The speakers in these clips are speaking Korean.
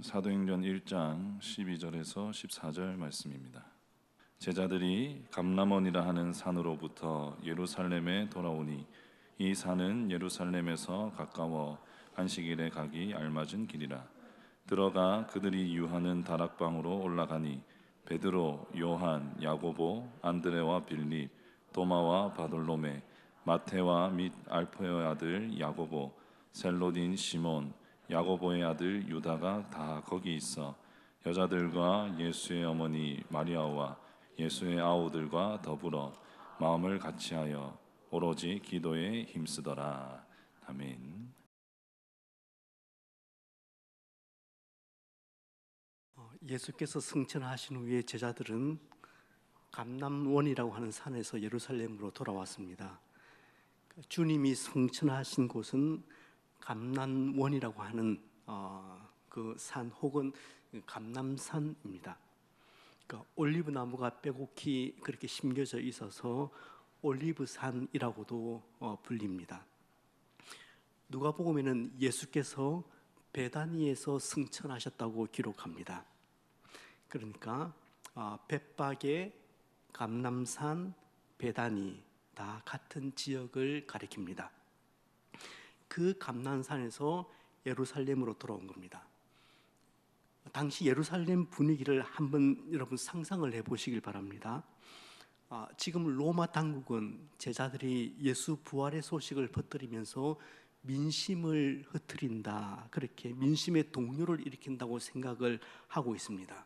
사도행전 1장 12절에서 14절 말씀입니다. 제자들이 감람원이라 하는 산으로부터 예루살렘에 돌아오니 이 산은 예루살렘에서 가까워 안식일에 가기 알맞은 길이라. 들어가 그들이 유하는 다락방으로 올라가니 베드로, 요한, 야고보, 안드레와 빌립, 도마와 바돌로메, 마테와 및 알포의 아들 야고보, 셀로딘 시몬, 야고보의 아들 유다가 다 거기 있어 여자들과 예수의 어머니 마리아와 예수의 아우들과 더불어 마음을 같이하여 오로지 기도에 힘쓰더라. 아멘. 예수께서 승천하신 후에 제자들은 감람원이라고 하는 산에서 예루살렘으로 돌아왔습니다. 주님이 승천하신 곳은 감람원이라고 하는 그 산 혹은 감람산입니다. 그러니까 올리브 나무가 빼곡히 그렇게 심겨져 있어서 올리브산이라고도 불립니다. 누가복음에는 예수께서 베다니에서 승천하셨다고 기록합니다. 그러니까 벳박에, 감람산, 베다니 다 같은 지역을 가리킵니다. 그 감람산에서 예루살렘으로 돌아온 겁니다. 당시 예루살렘 분위기를 한번 여러분 상상을 해보시길 바랍니다. 지금 로마 당국은 제자들이 예수 부활의 소식을 퍼뜨리면서 민심을 흐트린다, 그렇게 민심의 동요를 일으킨다고 생각을 하고 있습니다.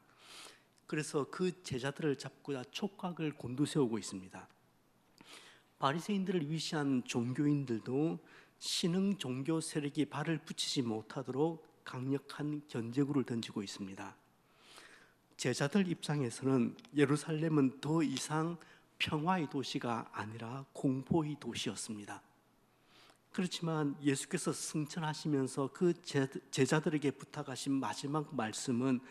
그래서 그 제자들을 잡고자 촉각을 곤두세우고 있습니다. 바리새인들을 위시한 종교인들도 신흥 종교 세력이 발을 붙이지 못하도록 강력한 견제구를 던지고 있습니다. 제자들 입장에서는 예루살렘은 더 이상 평화의 도시가 아니라 공포의 도시였습니다. 그렇지만 예수께서 승천하시면서 그 제자들에게 부탁하신 마지막 말씀은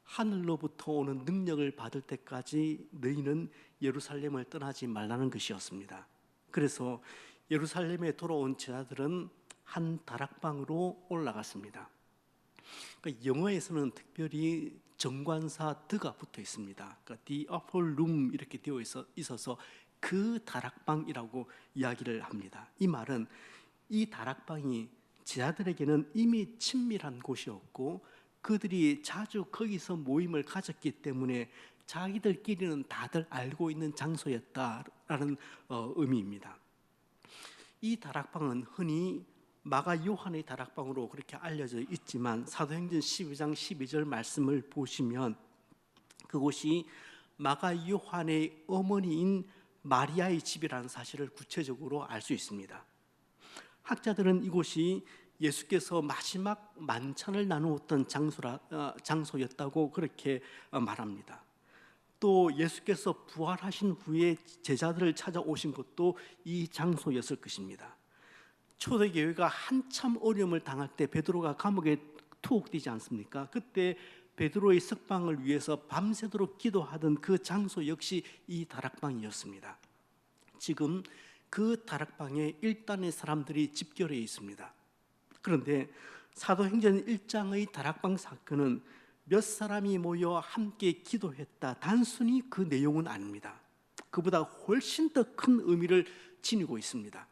하늘로부터 오는 능력을 받을 때까지 너희는 예루살렘을 떠나지 말라는 것이었습니다. 그래서 예루살렘에 돌아온 제자들은 한 다락방으로 올라갔습니다. 그러니까 영어에서는 특별히 정관사 드가 붙어 있습니다. 그러니까 the upper room 이렇게 되어 있어서 그 다락방이라고 이야기를 합니다. 이 말은 이 다락방이 제자들에게는 이미 친밀한 곳이었고 그들이 자주 거기서 모임을 가졌기 때문에 자기들끼리는 다들 알고 있는 장소였다라는 의미입니다. 이 다락방은 흔히 마가 요한의 다락방으로 그렇게 알려져 있지만 사도행전 12장 12절 말씀을 보시면 그곳이 마가 요한의 어머니인 마리아의 집이라는 사실을 구체적으로 알 수 있습니다. 학자들은 이곳이 예수께서 마지막 만찬을 나누었던 장소였다고 그렇게 말합니다. 또 예수께서 부활하신 후에 제자들을 찾아오신 것도 이 장소였을 것입니다. 초대교회가 한참 어려움을 당할 때 베드로가 감옥에 투옥되지 않습니까? 그때 베드로의 석방을 위해서 밤새도록 기도하던 그 장소 역시 이 다락방이었습니다. 지금 그 다락방에 일단의 사람들이 집결해 있습니다. 그런데 사도행전 1장의 다락방 사건은 몇 사람이 모여 함께 기도했다, 단순히 그 내용은 아닙니다. 그보다 훨씬 더 큰 의미를 지니고 있습니다.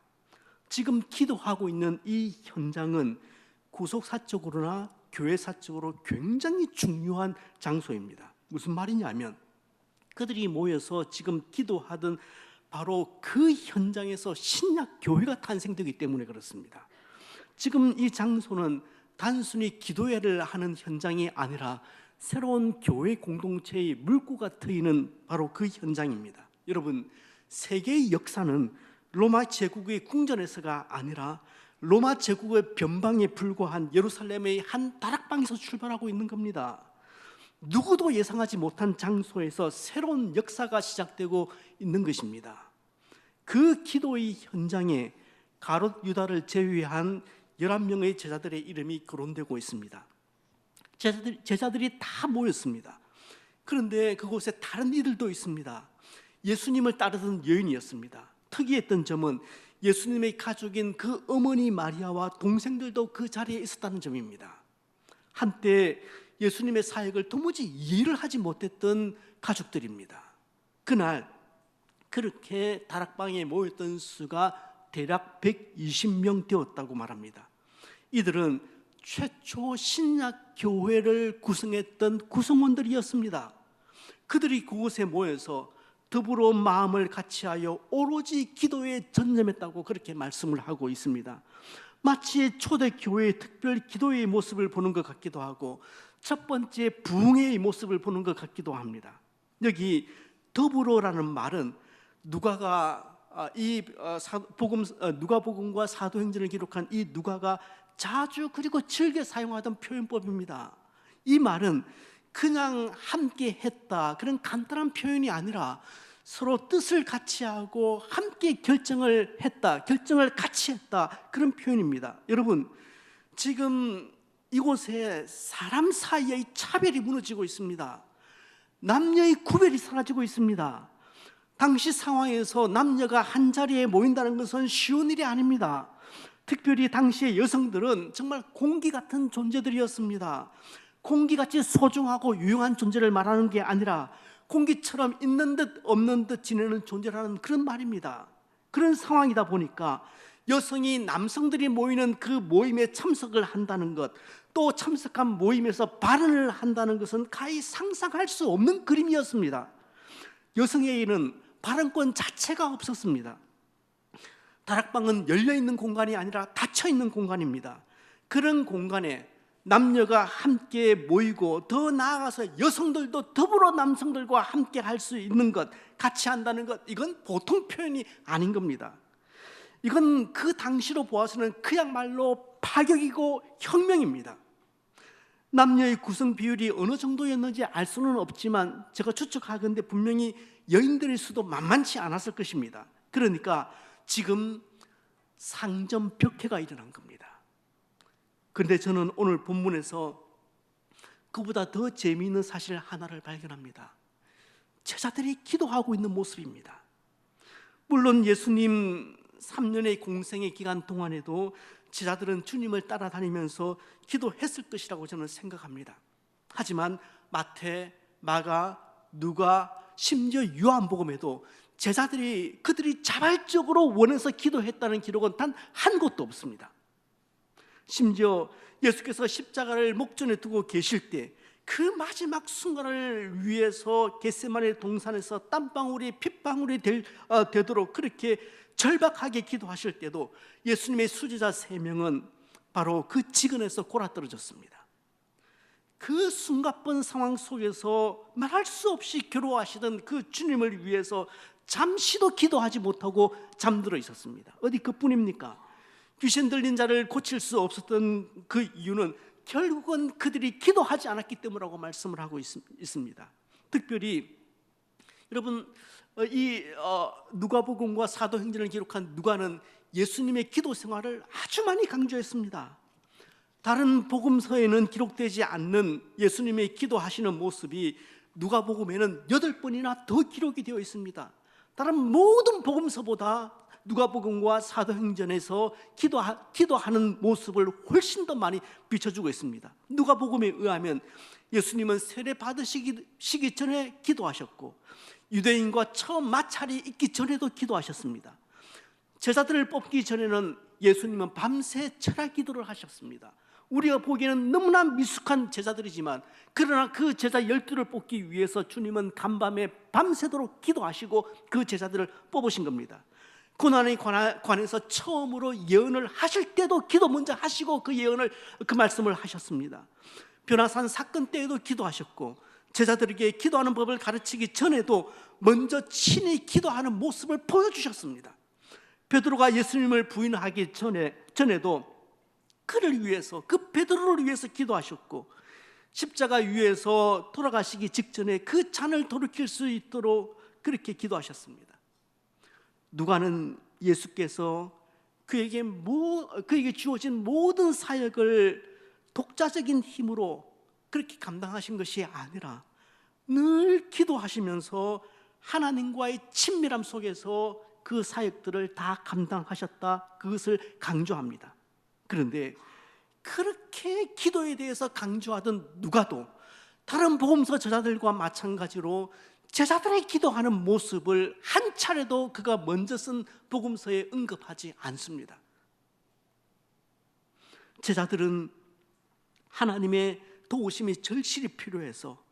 지금 기도하고 있는 이 현장은 구속사적으로나 교회사적으로 굉장히 중요한 장소입니다. 무슨 말이냐면 그들이 모여서 지금 기도하던 바로 그 현장에서 신약 교회가 탄생되기 때문에 그렇습니다. 지금 이 장소는 단순히 기도회를 하는 현장이 아니라 새로운 교회 공동체의 물꼬가 트이는 바로 그 현장입니다. 여러분, 세계의 역사는 로마 제국의 궁전에서가 아니라 로마 제국의 변방에 불과한 예루살렘의 한 다락방에서 출발하고 있는 겁니다. 누구도 예상하지 못한 장소에서 새로운 역사가 시작되고 있는 것입니다. 그 기도의 현장에 가롯 유다를 제외한 11명의 제자들의 이름이 거론되고 있습니다. 제자들이 다 모였습니다. 그런데 그곳에 다른 이들도 있습니다. 예수님을 따르던 여인이었습니다. 특이했던 점은 예수님의 가족인 그 어머니 마리아와 동생들도 그 자리에 있었다는 점입니다. 한때 예수님의 사역을 도무지 이해를 하지 못했던 가족들입니다. 그날 그렇게 다락방에 모였던 수가 대략 120명 되었다고 말합니다. 이들은 최초 신약 교회를 구성했던 구성원들이었습니다. 그들이 그곳에 모여서 더불어 마음을 같이하여 오로지 기도에 전념했다고 그렇게 말씀을 하고 있습니다. 마치 초대교회의 특별 기도의 모습을 보는 것 같기도 하고 첫 번째 부흥의 모습을 보는 것 같기도 합니다. 여기 더불어라는 말은 누가복음과 사도행전을 기록한 이 누가가 자주 그리고 즐겨 사용하던 표현법입니다. 이 말은 그냥 함께 했다 그런 간단한 표현이 아니라 서로 뜻을 같이 하고 함께 결정을 했다, 결정을 같이 했다 그런 표현입니다. 여러분, 지금 이곳에 사람 사이의 차별이 무너지고 있습니다. 남녀의 구별이 사라지고 있습니다. 당시 상황에서 남녀가 한 자리에 모인다는 것은 쉬운 일이 아닙니다. 특별히 당시의 여성들은 정말 공기 같은 존재들이었습니다. 공기같이 소중하고 유용한 존재를 말하는 게 아니라 공기처럼 있는 듯 없는 듯 지내는 존재라는 그런 말입니다. 그런 상황이다 보니까 여성이 남성들이 모이는 그 모임에 참석을 한다는 것, 또 참석한 모임에서 발언을 한다는 것은 가히 상상할 수 없는 그림이었습니다. 여성에게는 발언권 자체가 없었습니다. 다락방은 열려있는 공간이 아니라 닫혀있는 공간입니다. 그런 공간에 남녀가 함께 모이고 더 나아가서 여성들도 더불어 남성들과 함께 할 수 있는 것, 같이 한다는 것, 이건 보통 표현이 아닌 겁니다. 이건 그 당시로 보아서는 그야말로 파격이고 혁명입니다. 남녀의 구성 비율이 어느 정도였는지 알 수는 없지만 제가 추측하건대 분명히 여인들의 수도 만만치 않았을 것입니다. 그러니까 지금 상점벽해가 일어난 겁니다. 그런데 저는 오늘 본문에서 그보다 더 재미있는 사실 하나를 발견합니다. 제자들이 기도하고 있는 모습입니다. 물론 예수님 3년의 공생의 기간 동안에도 제자들은 주님을 따라다니면서 기도했을 것이라고 저는 생각합니다. 하지만 마태, 마가, 누가, 심지어 요한복음에도 그들이 자발적으로 원해서 기도했다는 기록은 단 한 곳도 없습니다. 심지어 예수께서 십자가를 목전에 두고 계실 때 그 마지막 순간을 위해서 겟세마네 동산에서 땀방울이 핏방울이 되도록 그렇게 절박하게 기도하실 때도 예수님의 수제자 3명은 바로 그 지근에서 골아떨어졌습니다. 그 숨가쁜 상황 속에서 말할 수 없이 괴로워하시던 그 주님을 위해서 잠시도 기도하지 못하고 잠들어 있었습니다. 어디 그뿐입니까? 귀신 들린 자를 고칠 수 없었던 그 이유는 결국은 그들이 기도하지 않았기 때문이라고 말씀을 하고 있습니다. 특별히 여러분, 이 누가복음과 사도행전을 기록한 누가는 예수님의 기도 생활을 아주 많이 강조했습니다. 다른 복음서에는 기록되지 않는 예수님의 기도하시는 모습이 누가복음에는 8번이나 더 기록이 되어 있습니다. 다른 모든 복음서보다 누가복음과 사도행전에서 기도하는 모습을 훨씬 더 많이 비춰주고 있습니다. 누가복음에 의하면 예수님은 세례 받으시기 전에 기도하셨고 유대인과 처음 마찰이 있기 전에도 기도하셨습니다. 제자들을 뽑기 전에는 예수님은 밤새 철학 기도를 하셨습니다. 우리가 보기에는 너무나 미숙한 제자들이지만 그러나 그 제자 12를 뽑기 위해서 주님은 간밤에 밤새도록 기도하시고 그 제자들을 뽑으신 겁니다. 고난에 관해서 처음으로 예언을 하실 때도 기도 먼저 하시고 그 말씀을 하셨습니다. 변화산 사건 때에도 기도하셨고 제자들에게 기도하는 법을 가르치기 전에도 먼저 친히 기도하는 모습을 보여주셨습니다. 베드로가 예수님을 부인하기 전에도 그를 위해서, 그 베드로를 위해서 기도하셨고 십자가 위에서 돌아가시기 직전에 그 잔을 돌이킬 수 있도록 그렇게 기도하셨습니다. 누가는 예수께서 그에게 주어진 모든 사역을 독자적인 힘으로 그렇게 감당하신 것이 아니라 늘 기도하시면서 하나님과의 친밀함 속에서 그 사역들을 다 감당하셨다, 그것을 강조합니다. 그런데 그렇게 기도에 대해서 강조하던 누가도 다른 복음서 저자들과 마찬가지로 제자들의 기도하는 모습을 한 차례도 그가 먼저 쓴 복음서에 언급하지 않습니다. 제자들은 하나님의 도우심이 절실히 필요해서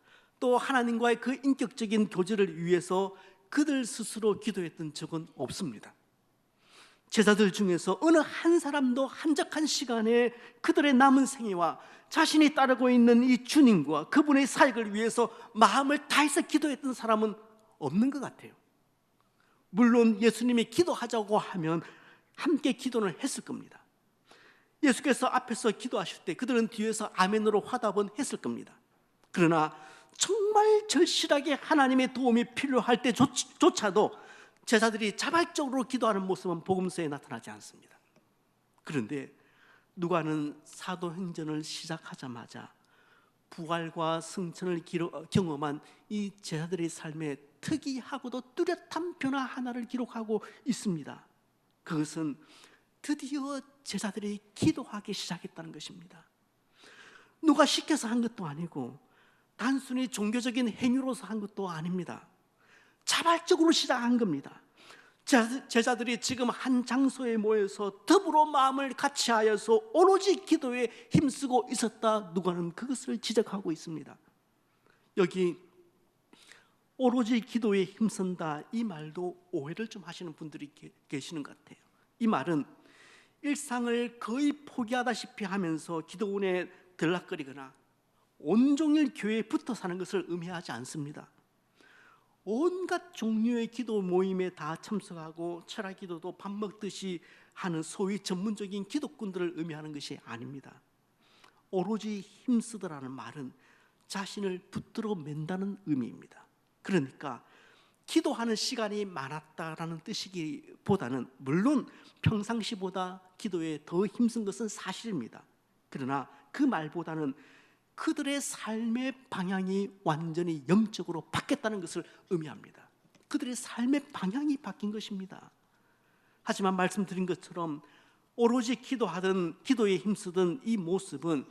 또 하나님과의 그 인격적인 교제를 위해서 그들 스스로 기도했던 적은 없습니다. 제자들 중에서 어느 한 사람도 한적한 시간에 그들의 남은 생애와 자신이 따르고 있는 이 주님과 그분의 사역을 위해서 마음을 다해서 기도했던 사람은 없는 것 같아요. 물론 예수님이 기도하자고 하면 함께 기도를 했을 겁니다. 예수께서 앞에서 기도하실 때 그들은 뒤에서 아멘으로 화답은 했을 겁니다. 그러나 정말 절실하게 하나님의 도움이 필요할 때조차도 제자들이 자발적으로 기도하는 모습은 복음서에 나타나지 않습니다. 그런데 누가는 사도행전을 시작하자마자 부활과 승천을 경험한 이 제자들의 삶에 특이하고도 뚜렷한 변화 하나를 기록하고 있습니다. 그것은 드디어 제자들이 기도하기 시작했다는 것입니다. 누가 시켜서 한 것도 아니고 단순히 종교적인 행위로서 한 것도 아닙니다. 자발적으로 시작한 겁니다. 제자들이 지금 한 장소에 모여서 더불어 마음을 같이하여서 오로지 기도에 힘쓰고 있었다. 누가는 그것을 지적하고 있습니다. 여기 오로지 기도에 힘쓴다 이 말도 오해를 좀 하시는 분들이 계시는 것 같아요. 이 말은 일상을 거의 포기하다시피 하면서 기도원에 들락거리거나 온종일 교회에 붙어 사는 것을 의미하지 않습니다. 온갖 종류의 기도 모임에 다 참석하고 철학 기도도 밥 먹듯이 하는 소위 전문적인 기도꾼들을 의미하는 것이 아닙니다. 오로지 힘쓰더라는 말은 자신을 붙들어 맨다는 의미입니다. 그러니까 기도하는 시간이 많았다라는 뜻이기보다는 물론 평상시보다 기도에 더 힘쓴 것은 사실입니다. 그러나 그 말보다는 그들의 삶의 방향이 완전히 영적으로 바뀌었다는 것을 의미합니다. 그들의 삶의 방향이 바뀐 것입니다. 하지만 말씀드린 것처럼 오로지 기도하던 기도에 힘쓰던 이 모습은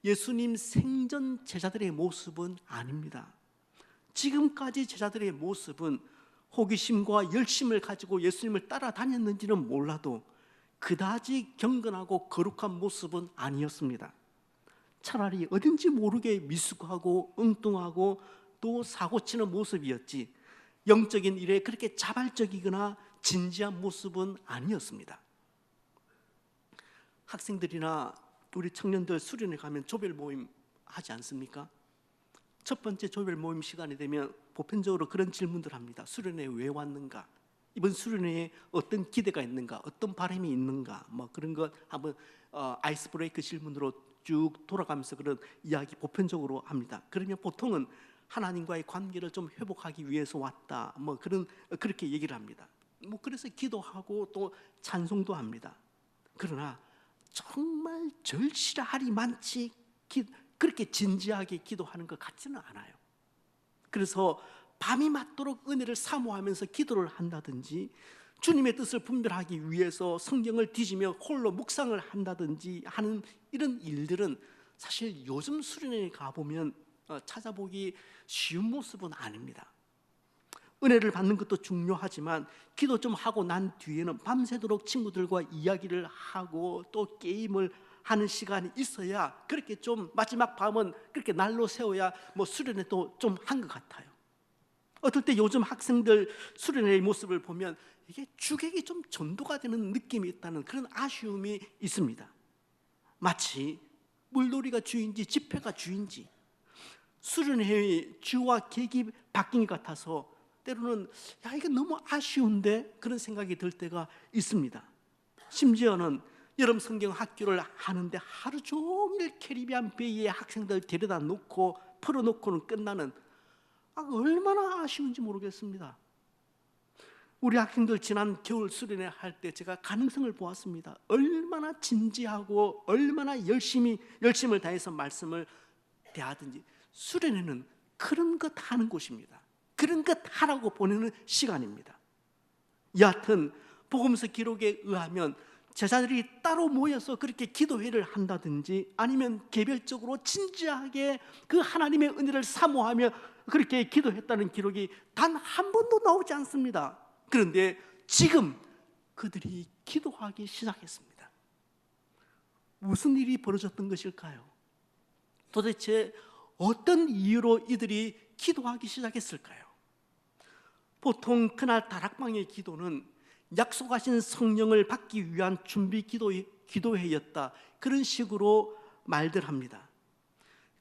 예수님 생전 제자들의 모습은 아닙니다. 지금까지 제자들의 모습은 호기심과 열심을 가지고 예수님을 따라다녔는지는 몰라도 그다지 경건하고 거룩한 모습은 아니었습니다. 차라리 어딘지 모르게 미숙하고 엉뚱하고 또 사고치는 모습이었지 영적인 일에 그렇게 자발적이거나 진지한 모습은 아니었습니다. 학생들이나 우리 청년들 수련회 가면 조별 모임 하지 않습니까? 첫 번째 조별 모임 시간이 되면 보편적으로 그런 질문들 합니다. 수련회에 왜 왔는가? 이번 수련회에 어떤 기대가 있는가? 어떤 바람이 있는가? 뭐 그런 것 한번 아이스 브레이크 질문으로 쭉 돌아가면서 그런 이야기 보편적으로 합니다. 그러면 보통은 하나님과의 관계를 좀 회복하기 위해서 왔다. 뭐 그렇게 얘기를 합니다. 뭐 그래서 기도하고 또 찬송도 합니다. 그러나 정말 절실하리 많지 그렇게 진지하게 기도하는 것 같지는 않아요. 그래서 밤이 맞도록 은혜를 사모하면서 기도를 한다든지 주님의 뜻을 분별하기 위해서 성경을 뒤지며 홀로 묵상을 한다든지 하는 이런 일들은 사실 요즘 수련회에 가보면 찾아보기 쉬운 모습은 아닙니다. 은혜를 받는 것도 중요하지만 기도 좀 하고 난 뒤에는 밤새도록 친구들과 이야기를 하고 또 게임을 하는 시간이 있어야 그렇게 좀 마지막 밤은 그렇게 날로 세워야 뭐 수련회도 좀 한 것 같아요. 어떨 때 요즘 학생들 수련회의 모습을 보면 이게 주객이 좀 전도가 되는 느낌이 있다는 그런 아쉬움이 있습니다. 마치 물놀이가 주인지 집회가 주인지 수련회의 주와 객이 바뀐 것 같아서 때로는 이게 너무 아쉬운데 그런 생각이 들 때가 있습니다. 심지어는 여름 성경 학교를 하는데 하루 종일 캐리비안 베이에 학생들 데려다 놓고 풀어놓고는 끝나는 얼마나 아쉬운지 모르겠습니다. 우리 학생들 지난 겨울 수련회 할 때 제가 가능성을 보았습니다. 얼마나 진지하고 얼마나 열심을 다해서 말씀을 대하든지 수련회는 그런 것 하는 곳입니다. 그런 것 하라고 보내는 시간입니다. 여하튼 복음서 기록에 의하면 제자들이 따로 모여서 그렇게 기도회를 한다든지 아니면 개별적으로 진지하게 그 하나님의 은혜를 사모하며 그렇게 기도했다는 기록이 단 한 번도 나오지 않습니다. 그런데 지금 그들이 기도하기 시작했습니다. 무슨 일이 벌어졌던 것일까요? 도대체 어떤 이유로 이들이 기도하기 시작했을까요? 보통 그날 다락방의 기도는 약속하신 성령을 받기 위한 준비 기도회였다, 그런 식으로 말들 합니다.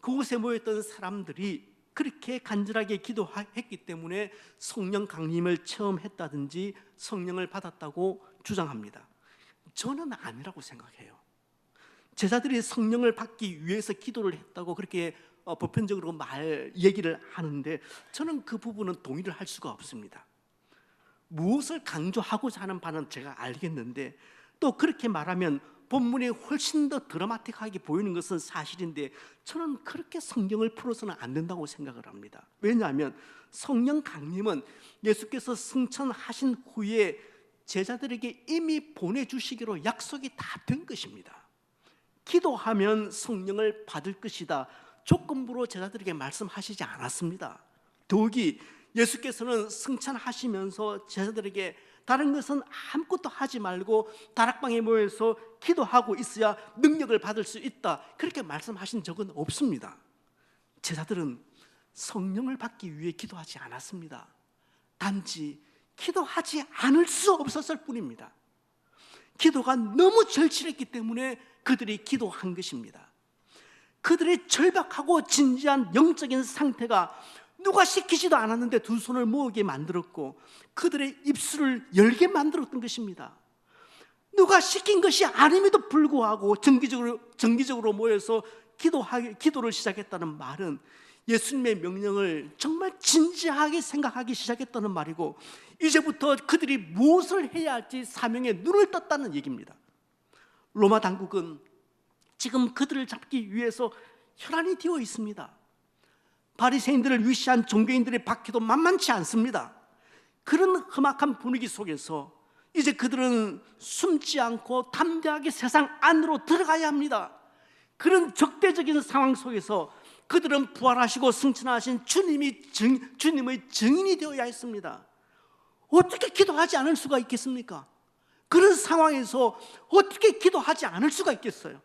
그곳에 모였던 사람들이 그렇게 간절하게 기도했기 때문에 성령 강림을 체험했다든지 성령을 받았다고 주장합니다. 저는 아니라고 생각해요. 제자들이 성령을 받기 위해서 기도를 했다고 그렇게 보편적으로 얘기를 하는데 저는 그 부분은 동의를 할 수가 없습니다. 무엇을 강조하고자 하는 바는 제가 알겠는데, 또 그렇게 말하면 본문이 훨씬 더 드라마틱하게 보이는 것은 사실인데 저는 그렇게 성경을 풀어서는 안 된다고 생각을 합니다. 왜냐하면 성령 강림은 예수께서 승천하신 후에 제자들에게 이미 보내주시기로 약속이 다 된 것입니다. 기도하면 성령을 받을 것이다, 조건부로 제자들에게 말씀하시지 않았습니다. 더욱이 예수께서는 승천하시면서 제자들에게 다른 것은 아무것도 하지 말고 다락방에 모여서 기도하고 있어야 능력을 받을 수 있다, 그렇게 말씀하신 적은 없습니다. 제자들은 성령을 받기 위해 기도하지 않았습니다. 단지 기도하지 않을 수 없었을 뿐입니다. 기도가 너무 절실했기 때문에 그들이 기도한 것입니다. 그들의 절박하고 진지한 영적인 상태가 누가 시키지도 않았는데 두 손을 모으게 만들었고 그들의 입술을 열게 만들었던 것입니다. 누가 시킨 것이 아님에도 불구하고 정기적으로 모여서 기도를 시작했다는 말은 예수님의 명령을 정말 진지하게 생각하기 시작했다는 말이고, 이제부터 그들이 무엇을 해야 할지 사명에 눈을 떴다는 얘기입니다. 로마 당국은 지금 그들을 잡기 위해서 혈안이 되어 있습니다. 바리새인들을 위시한 종교인들의 박해도 만만치 않습니다. 그런 험악한 분위기 속에서 이제 그들은 숨지 않고 담대하게 세상 안으로 들어가야 합니다. 그런 적대적인 상황 속에서 그들은 부활하시고 승천하신 주님의 증인이 되어야 했습니다. 어떻게 기도하지 않을 수가 있겠습니까? 그런 상황에서 어떻게 기도하지 않을 수가 있겠어요?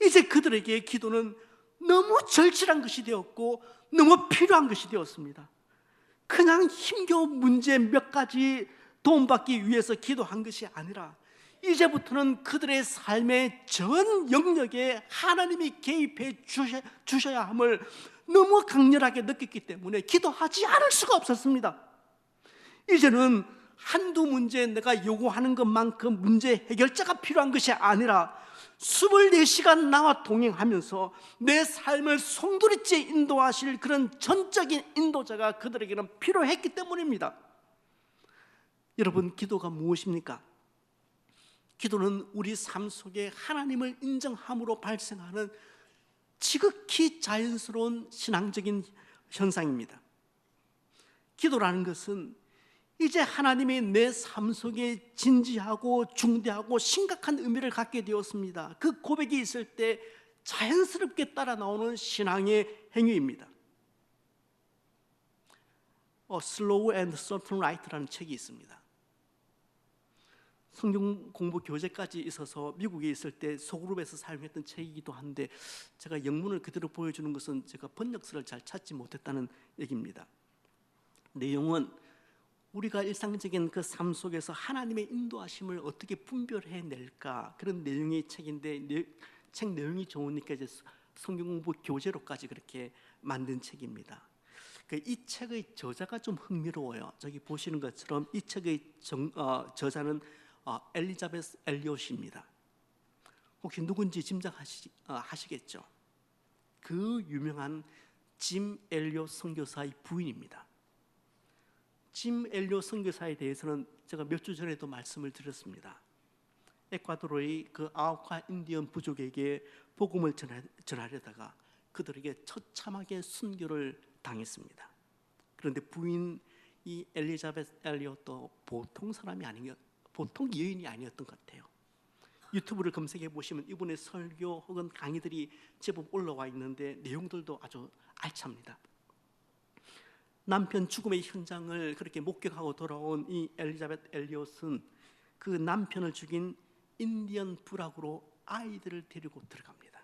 이제 그들에게 기도는 너무 절실한 것이 되었고 너무 필요한 것이 되었습니다. 그냥 힘겨운 문제 몇 가지 도움받기 위해서 기도한 것이 아니라 이제부터는 그들의 삶의 전 영역에 하나님이 개입해 주셔야 함을 너무 강렬하게 느꼈기 때문에 기도하지 않을 수가 없었습니다. 이제는 한두 문제 내가 요구하는 것만큼 문제 해결자가 필요한 것이 아니라 24시간 나와 동행하면서 내 삶을 송두리째 인도하실 그런 전적인 인도자가 그들에게는 필요했기 때문입니다. 여러분, 기도가 무엇입니까? 기도는 우리 삶 속에 하나님을 인정함으로 발생하는 지극히 자연스러운 신앙적인 현상입니다. 기도라는 것은 이제 하나님이 내 삶 속에 진지하고 중대하고 심각한 의미를 갖게 되었습니다. 그 고백이 있을 때 자연스럽게 따라 나오는 신앙의 행위입니다. Slow and Certain Right라는 책이 있습니다. 성경 공부 교재까지 있어서 미국에 있을 때 소그룹에서 사용했던 책이기도 한데 제가 영문을 그대로 보여주는 것은 제가 번역서를 잘 찾지 못했다는 얘기입니다. 내용은 우리가 일상적인 그 삶 속에서 하나님의 인도하심을 어떻게 분별해낼까, 그런 내용의 책인데 책 내용이 좋으니까 이제 성경 공부 교재로까지 그렇게 만든 책입니다. 이 책의 저자가 좀 흥미로워요. 저기 보시는 것처럼 이 책의 저자는 엘리자베스 엘리엇입니다. 혹시 누군지 짐작하시겠죠? 그 유명한 짐 엘리엇 선교사의 부인입니다. 짐 엘리엇 선교사에 대해서는 제가 몇 주 전에도 말씀을 드렸습니다. 에콰도르의 그 아우카 인디언 부족에게 복음을 전하려다가 그들에게 처참하게 순교를 당했습니다. 그런데 부인 이 엘리자베스 엘리엇도 보통 여인이 아니었던 것 같아요. 유튜브를 검색해 보시면 이분의 설교 혹은 강의들이 제법 올라와 있는데 내용들도 아주 알찹니다. 남편 죽음의 현장을 그렇게 목격하고 돌아온 이 엘리자베트 엘리엇은 그 남편을 죽인 인디언 부락으로 아이들을 데리고 들어갑니다.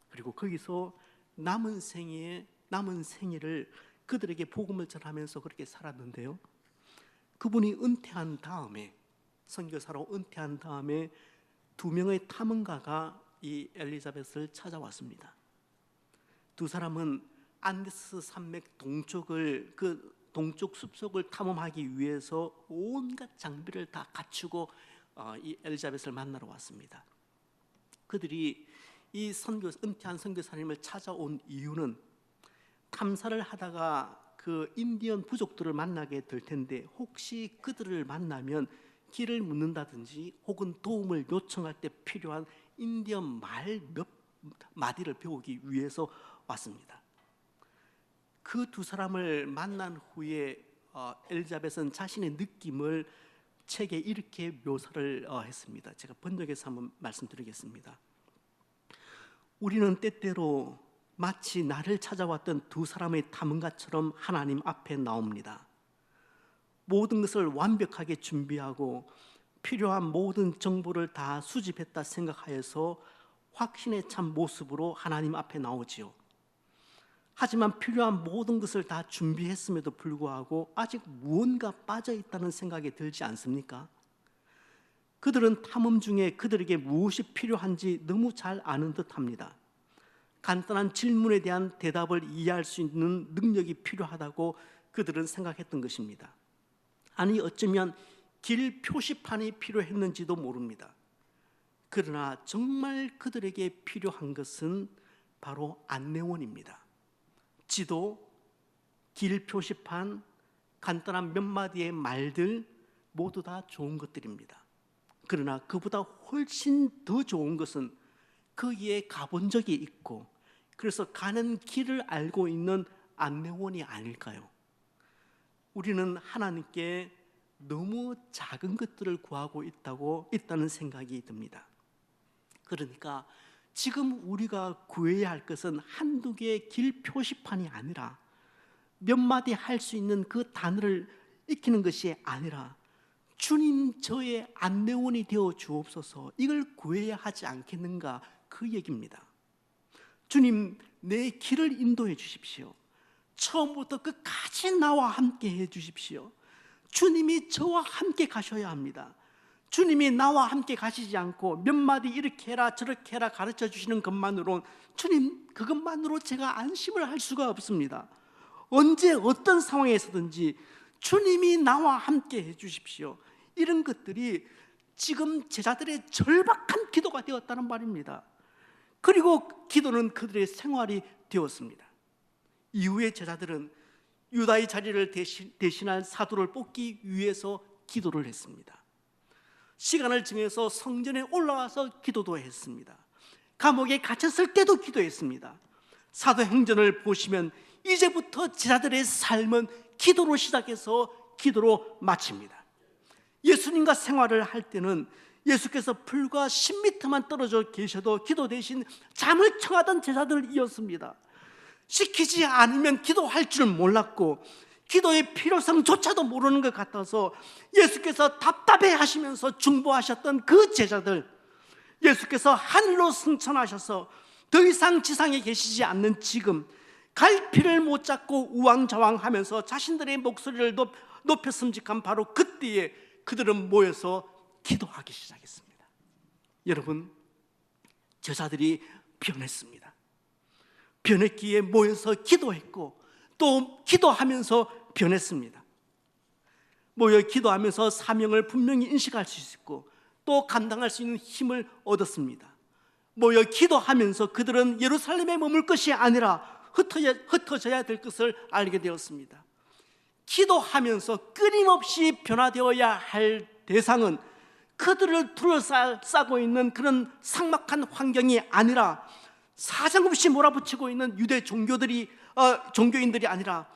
그리고 거기서 남은 생애를 그들에게 복음을 전하면서 그렇게 살았는데요. 그분이 은퇴한 다음에, 선교사로 은퇴한 다음에 2명의 탐험가가 이 엘리자벳을 찾아왔습니다. 두 사람은 안데스 산맥 동쪽을, 그 동쪽 숲속을 탐험하기 위해서 온갖 장비를 다 갖추고 이 엘리자벳을 만나러 왔습니다. 그들이 이 은퇴한 선교사님을 찾아온 이유는 탐사를 하다가 그 인디언 부족들을 만나게 될 텐데 혹시 그들을 만나면 길을 묻는다든지 혹은 도움을 요청할 때 필요한 인디언 말 몇 마디를 배우기 위해서 왔습니다. 그 두 사람을 만난 후에 엘리자벳은 자신의 느낌을 책에 이렇게 묘사를 했습니다. 제가 번역해서 한번 말씀드리겠습니다. 우리는 때때로 마치 나를 찾아왔던 두 사람의 탐험가처럼 하나님 앞에 나옵니다. 모든 것을 완벽하게 준비하고 필요한 모든 정보를 다 수집했다 생각하여서 확신에 찬 모습으로 하나님 앞에 나오지요. 하지만 필요한 모든 것을 다 준비했음에도 불구하고 아직 무언가 빠져있다는 생각이 들지 않습니까? 그들은 탐험 중에 그들에게 무엇이 필요한지 너무 잘 아는 듯합니다. 간단한 질문에 대한 대답을 이해할 수 있는 능력이 필요하다고 그들은 생각했던 것입니다. 아니 어쩌면 길 표시판이 필요했는지도 모릅니다. 그러나 정말 그들에게 필요한 것은 바로 안내원입니다. 지도, 길 표시판, 간단한 몇 마디의 말들 모두 다 좋은 것들입니다. 그러나 그보다 훨씬 더 좋은 것은 거기에 가본 적이 있고 그래서 가는 길을 알고 있는 안내원이 아닐까요? 우리는 하나님께 너무 작은 것들을 구하고 있다는 생각이 듭니다. 그러니까 지금 우리가 구해야 할 것은 한두 개의 길 표시판이 아니라 몇 마디 할 수 있는 그 단어를 익히는 것이 아니라 주님 저의 안내원이 되어 주옵소서, 이걸 구해야 하지 않겠는가, 그 얘기입니다. 주님 내 길을 인도해 주십시오. 처음부터 끝까지 나와 함께 해 주십시오. 주님이 저와 함께 가셔야 합니다. 주님이 나와 함께 가시지 않고 몇 마디 이렇게 해라 저렇게 해라 가르쳐 주시는 것만으로, 주님 그것만으로 제가 안심을 할 수가 없습니다. 언제 어떤 상황에서든지 주님이 나와 함께 해 주십시오. 이런 것들이 지금 제자들의 절박한 기도가 되었다는 말입니다. 그리고 기도는 그들의 생활이 되었습니다. 이후에 제자들은 유다의 자리를 대신할 사도를 뽑기 위해서 기도를 했습니다. 시간을 정해서 성전에 올라와서 기도도 했습니다. 감옥에 갇혔을 때도 기도했습니다. 사도행전을 보시면 이제부터 제자들의 삶은 기도로 시작해서 기도로 마칩니다. 예수님과 생활을 할 때는 예수께서 불과 10m만 떨어져 계셔도 기도 대신 잠을 청하던 제자들이었습니다. 시키지 않으면 기도할 줄 몰랐고 기도의 필요성조차도 모르는 것 같아서 예수께서 답답해 하시면서 중보하셨던 그 제자들, 예수께서 하늘로 승천하셔서 더 이상 지상에 계시지 않는 지금 갈피를 못 잡고 우왕좌왕하면서 자신들의 목소리를 높여 섬직한 바로 그때에 그들은 모여서 기도하기 시작했습니다. 여러분, 제자들이 변했습니다. 변했기에 모여서 기도했고 또 기도하면서 변했습니다. 모여 기도하면서 사명을 분명히 인식할 수 있었고 또 감당할 수 있는 힘을 얻었습니다. 모여 기도하면서 그들은 예루살렘에 머물 것이 아니라 흩어져야 될 것을 알게 되었습니다. 기도하면서 끊임없이 변화되어야 할 대상은 그들을 둘러싸고 있는 그런 삭막한 환경이 아니라 사정없이 몰아붙이고 있는 유대 종교인들이 아니라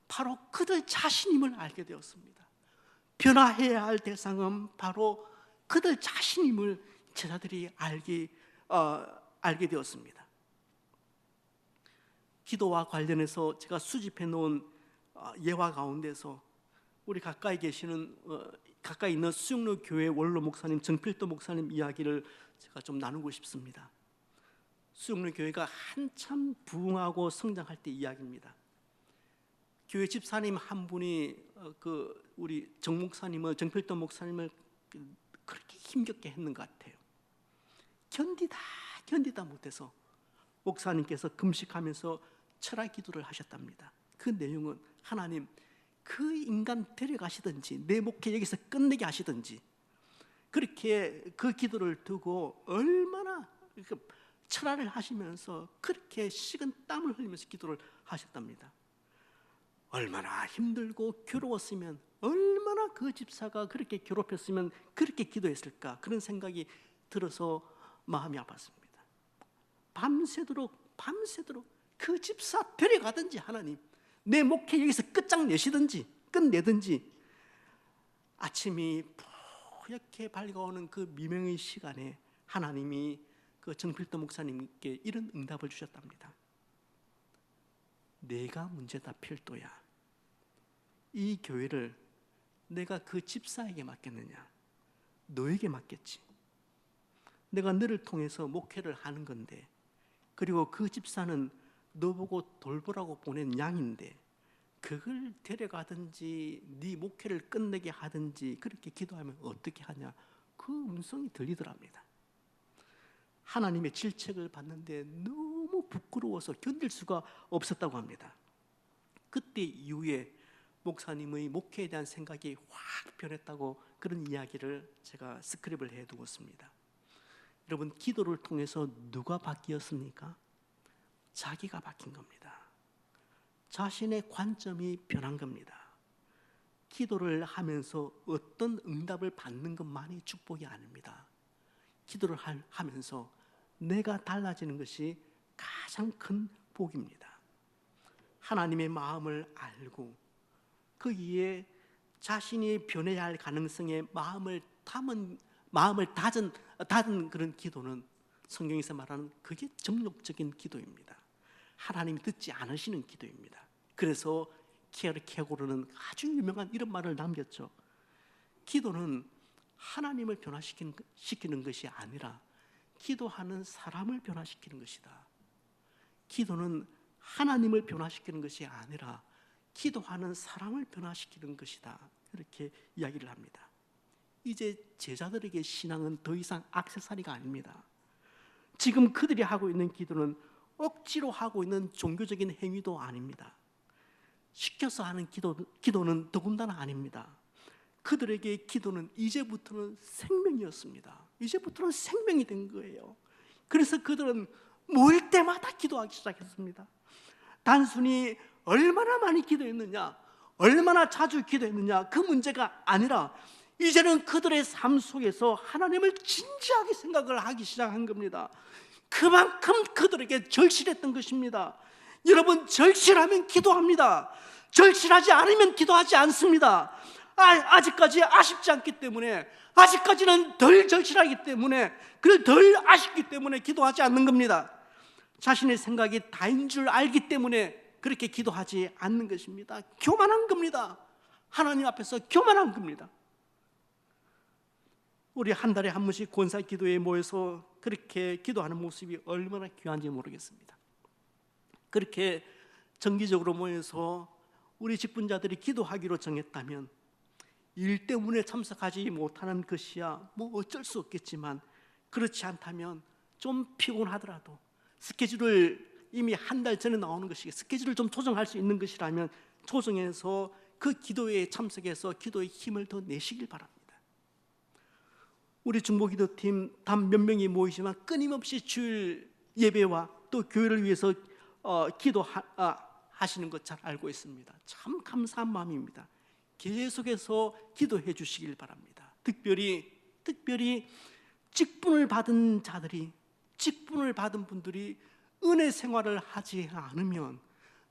바로 그들 자신임을 알게 되었습니다. 변화해야 할 대상은 바로 그들 자신임을 제자들이 알게 되었습니다. 기도와 관련해서 제가 수집해 놓은 예화 가운데서 우리 가까이 있는 수영로 교회 원로 목사님 정필도 목사님 이야기를 제가 좀 나누고 싶습니다. 수영로 교회가 한참 부흥하고 성장할 때 이야기입니다. 교회 집사님 한 분이 우리 정필도 목사님을 그렇게 힘겹게 했는 것 같아요. 견디다 못해서 목사님께서 금식하면서 철학 기도를 하셨답니다. 그 내용은 하나님, 그 인간 데려가시든지 내 목회 여기서 끝내게 하시든지, 그렇게 그 기도를 두고 얼마나 철학을 하시면서 그렇게 식은 땀을 흘리면서 기도를 하셨답니다. 얼마나 힘들고 괴로웠으면, 얼마나 그 집사가 그렇게 괴롭혔으면 그렇게 기도했을까, 그런 생각이 들어서 마음이 아팠습니다. 밤새도록 그 집사 데려가든지, 하나님 내 목회 여기서 끝내든지. 아침이 푸옇게 밝아오는 그 미명의 시간에 하나님이 그 정필도 목사님께 이런 응답을 주셨답니다. 내가 문제다 필도야. 이 교회를 내가 그 집사에게 맡겼느냐? 너에게 맡겼지. 내가 너를 통해서 목회를 하는 건데, 그리고 그 집사는 너 보고 돌보라고 보낸 양인데, 그걸 데려가든지 네 목회를 끝내게 하든지 그렇게 기도하면 어떻게 하냐, 그 음성이 들리더랍니다. 하나님의 질책을 받는데 너무 부끄러워서 견딜 수가 없었다고 합니다. 그때 이후에 목사님의 목회에 대한 생각이 확 변했다고, 그런 이야기를 제가 스크립을 해두었습니다. 여러분, 기도를 통해서 누가 바뀌었습니까? 자기가 바뀐 겁니다. 자신의 관점이 변한 겁니다. 기도를 하면서 어떤 응답을 받는 것만이 축복이 아닙니다. 기도를 하면서 내가 달라지는 것이 가장 큰 복입니다. 하나님의 마음을 알고 거기에 자신이 변해야 할 가능성에 마음을 닫은 그런 기도는 성경에서 말하는 그게 정욕적인 기도입니다. 하나님이 듣지 않으시는 기도입니다. 그래서 키에르케고르는 아주 유명한 이런 말을 남겼죠. 기도는 하나님을 변화시키는 것이 아니라 기도하는 사람을 변화시키는 것이다. 기도는 하나님을 변화시키는 것이 아니라 기도하는 사람을 변화시키는 것이다. 이렇게 이야기를 합니다. 이제 제자들에게 신앙은 더 이상 액세서리가 아닙니다. 지금 그들이 하고 있는 기도는 억지로 하고 있는 종교적인 행위도 아닙니다. 시켜서 하는 기도는 더군다나 아닙니다. 그들에게 기도는 이제부터는 생명이었습니다. 이제부터는 생명이 된 거예요. 그래서 그들은 모일 때마다 기도하기 시작했습니다. 단순히 얼마나 많이 기도했느냐, 얼마나 자주 기도했느냐, 그 문제가 아니라 이제는 그들의 삶 속에서 하나님을 진지하게 생각을 하기 시작한 겁니다. 그만큼 그들에게 절실했던 것입니다. 여러분, 절실하면 기도합니다. 절실하지 않으면 기도하지 않습니다. 아직까지 아쉽지 않기 때문에, 아직까지는 덜 절실하기 때문에, 그걸 덜 아쉽기 때문에 기도하지 않는 겁니다. 자신의 생각이 다인 줄 알기 때문에 그렇게 기도하지 않는 것입니다. 교만한 겁니다. 하나님 앞에서 교만한 겁니다. 우리 한 달에 한 번씩 권사 기도회에 모여서 그렇게 기도하는 모습이 얼마나 귀한지 모르겠습니다. 그렇게 정기적으로 모여서 우리 직분자들이 기도하기로 정했다면, 일 때문에 참석하지 못하는 것이야 뭐 어쩔 수 없겠지만, 그렇지 않다면 좀 피곤하더라도 스케줄을 이미 한 달 전에 나오는 것이, 스케줄을 좀 조정할 수 있는 것이라면 조정해서 그 기도회에 참석해서 기도의 힘을 더 내시길 바랍니다. 우리 중보기도팀 단 몇 명이 모이지만 끊임없이 주일 예배와 또 교회를 위해서 기도하시는 것 잘 알고 있습니다. 참 감사한 마음입니다. 계속해서 기도해 주시길 바랍니다. 특별히 직분을 받은 자들이, 직분을 받은 분들이 은혜 생활을 하지 않으면,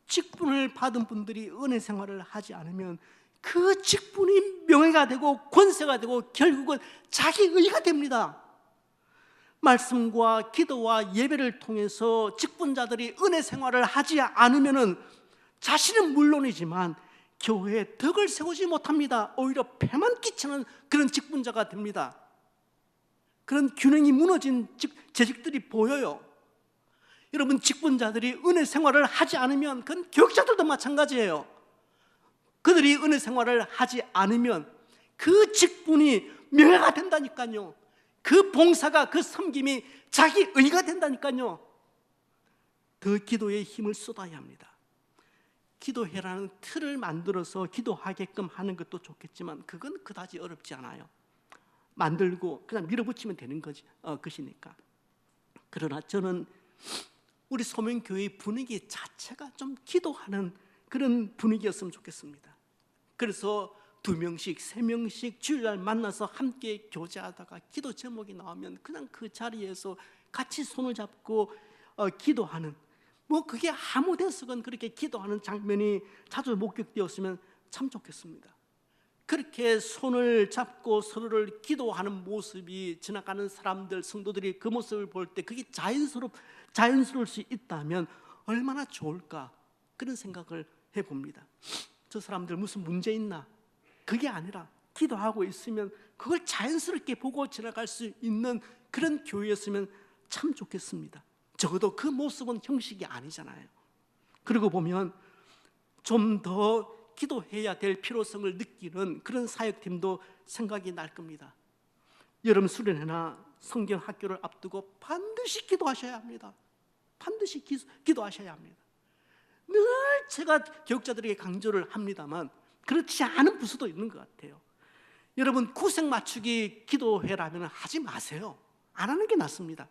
직분을 받은 분들이 은혜 생활을 하지 않으면 그 직분이 명예가 되고 권세가 되고 결국은 자기 의가 됩니다. 말씀과 기도와 예배를 통해서 직분자들이 은혜 생활을 하지 않으면 자신은 물론이지만 교회에 덕을 세우지 못합니다. 오히려 폐만 끼치는 그런 직분자가 됩니다. 그런 균형이 무너진 재직들이 보여요. 여러분, 직분자들이 은혜 생활을 하지 않으면 그건 교육자들도 마찬가지예요. 그들이 은혜 생활을 하지 않으면 그 직분이 멸가 된다니까요. 그 봉사가, 그 섬김이 자기 의가 된다니까요. 더 기도에 힘을 쏟아야 합니다. 기도회라는 틀을 만들어서 기도하게끔 하는 것도 좋겠지만 그건 그다지 어렵지 않아요. 만들고 그냥 밀어붙이면 되는 것이니까. 그러나 저는 우리 소명교회의 분위기 자체가 좀 기도하는 그런 분위기였으면 좋겠습니다. 그래서 2명씩, 3명씩 주일날 만나서 함께 교제하다가 기도 제목이 나오면 그냥 그 자리에서 같이 손을 잡고 기도하는, 그게 아무 데서건 그렇게 기도하는 장면이 자주 목격되었으면 참 좋겠습니다. 그렇게 손을 잡고 서로를 기도하는 모습이 지나가는 사람들, 성도들이 그 모습을 볼 때 그게 자연스러울 수 있다면 얼마나 좋을까, 그런 생각을 해봅니다. 저 사람들 무슨 문제 있나? 그게 아니라 기도하고 있으면 그걸 자연스럽게 보고 지나갈 수 있는 그런 교회였으면 참 좋겠습니다. 적어도 그 모습은 형식이 아니잖아요. 그러고 보면 좀 더 기도해야 될 필요성을 느끼는 그런 사역팀도 생각이 날 겁니다. 여름 수련회나 성경 학교를 앞두고 반드시 기도하셔야 합니다. 반드시 기도하셔야 합니다. 늘 제가 교육자들에게 강조를 합니다만 그렇지 않은 부서도 있는 것 같아요. 여러분, 구색 맞추기 기도회라면 하지 마세요. 안 하는 게 낫습니다.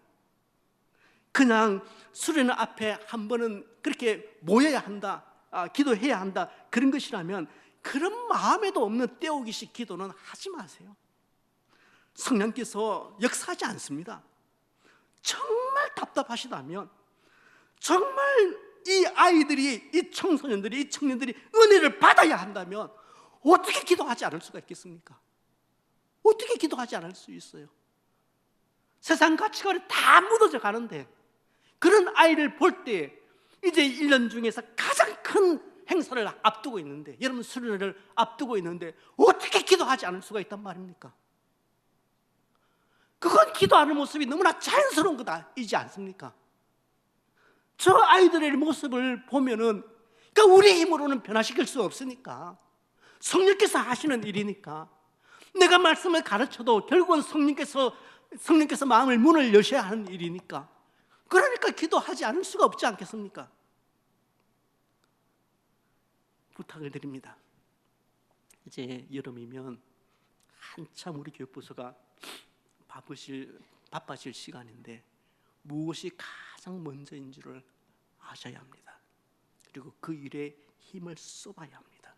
그냥 수련회 앞에 한 번은 그렇게 모여야 한다, 기도해야 한다, 그런 것이라면 그런 마음에도 없는 떼오기식 기도는 하지 마세요. 성령께서 역사하지 않습니다. 정말 답답하시다면, 정말 이 아이들이, 이 청소년들이, 이 청년들이 은혜를 받아야 한다면 어떻게 기도하지 않을 수가 있겠습니까? 어떻게 기도하지 않을 수 있어요? 세상 가치관이 다 묻어져 가는데 그런 아이를 볼 때 이제 1년 중에서 가장 큰 행사를 앞두고 있는데, 여러분 수련회를 앞두고 있는데 어떻게 기도하지 않을 수가 있단 말입니까? 그건 기도하는 모습이 너무나 자연스러운 거다이지 않습니까? 저 아이들의 모습을 보면은, 그러니까 우리 힘으로는 변화시킬 수 없으니까 성령께서 하시는 일이니까, 내가 말씀을 가르쳐도 결국은 성령께서 마음을 문을 여셔야 하는 일이니까, 그러니까 기도하지 않을 수가 없지 않겠습니까? 부탁을 드립니다. 이제 여름이면 한참 우리 교육부서가 바빠질 시간인데 무엇이 가장 먼저인 줄을 아셔야 합니다. 그리고 그 일에 힘을 쏟아야 합니다.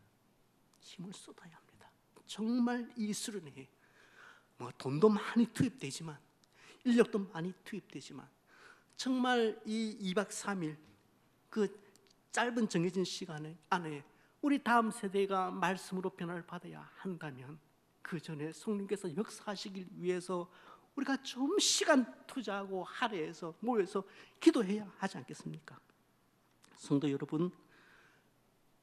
힘을 쏟아야 합니다. 정말 이 수련회에 돈도 많이 투입되지만, 인력도 많이 투입되지만, 정말 이 2박 3일 그 짧은 정해진 시간 안에 우리 다음 세대가 말씀으로 변화를 받아야 한다면 그 전에 성령께서 역사하시길 위해서 우리가 좀 시간 투자하고 할애해서 모여서 기도해야 하지 않겠습니까? 성도 여러분,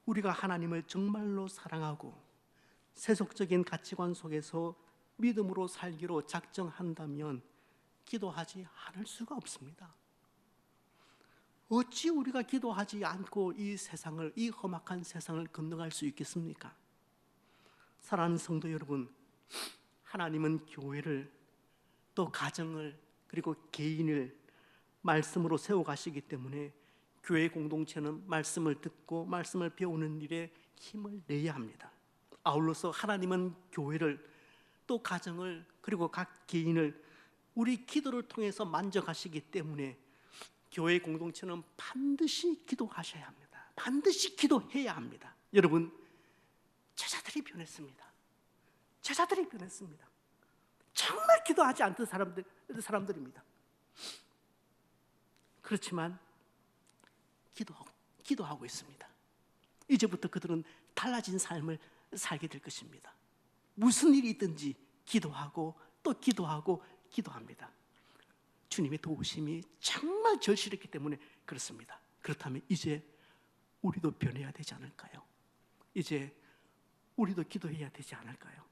우리가 하나님을 정말로 사랑하고 세속적인 가치관 속에서 믿음으로 살기로 작정한다면 기도하지 않을 수가 없습니다. 어찌 우리가 기도하지 않고 이 세상을, 이 험악한 세상을 건너갈 수 있겠습니까? 사랑하는 성도 여러분, 하나님은 교회를, 또 가정을, 그리고 개인을 말씀으로 세워가시기 때문에 교회 공동체는 말씀을 듣고 말씀을 배우는 일에 힘을 내야 합니다. 아울러서 하나님은 교회를, 또 가정을, 그리고 각 개인을 우리 기도를 통해서 만져가시기 때문에 교회 공동체는 반드시 기도하셔야 합니다. 반드시 기도해야 합니다. 여러분, 제자들이 변했습니다. 제자들이 변했습니다. 정말 기도하지 않던 사람들입니다. 그렇지만 기도하고 있습니다. 이제부터 그들은 달라진 삶을 살게 될 것입니다. 무슨 일이 있든지 기도하고 또 기도하고 기도합니다. 주님의 도우심이 정말 절실했기 때문에 그렇습니다. 그렇다면 이제 우리도 변해야 되지 않을까요? 이제 우리도 기도해야 되지 않을까요?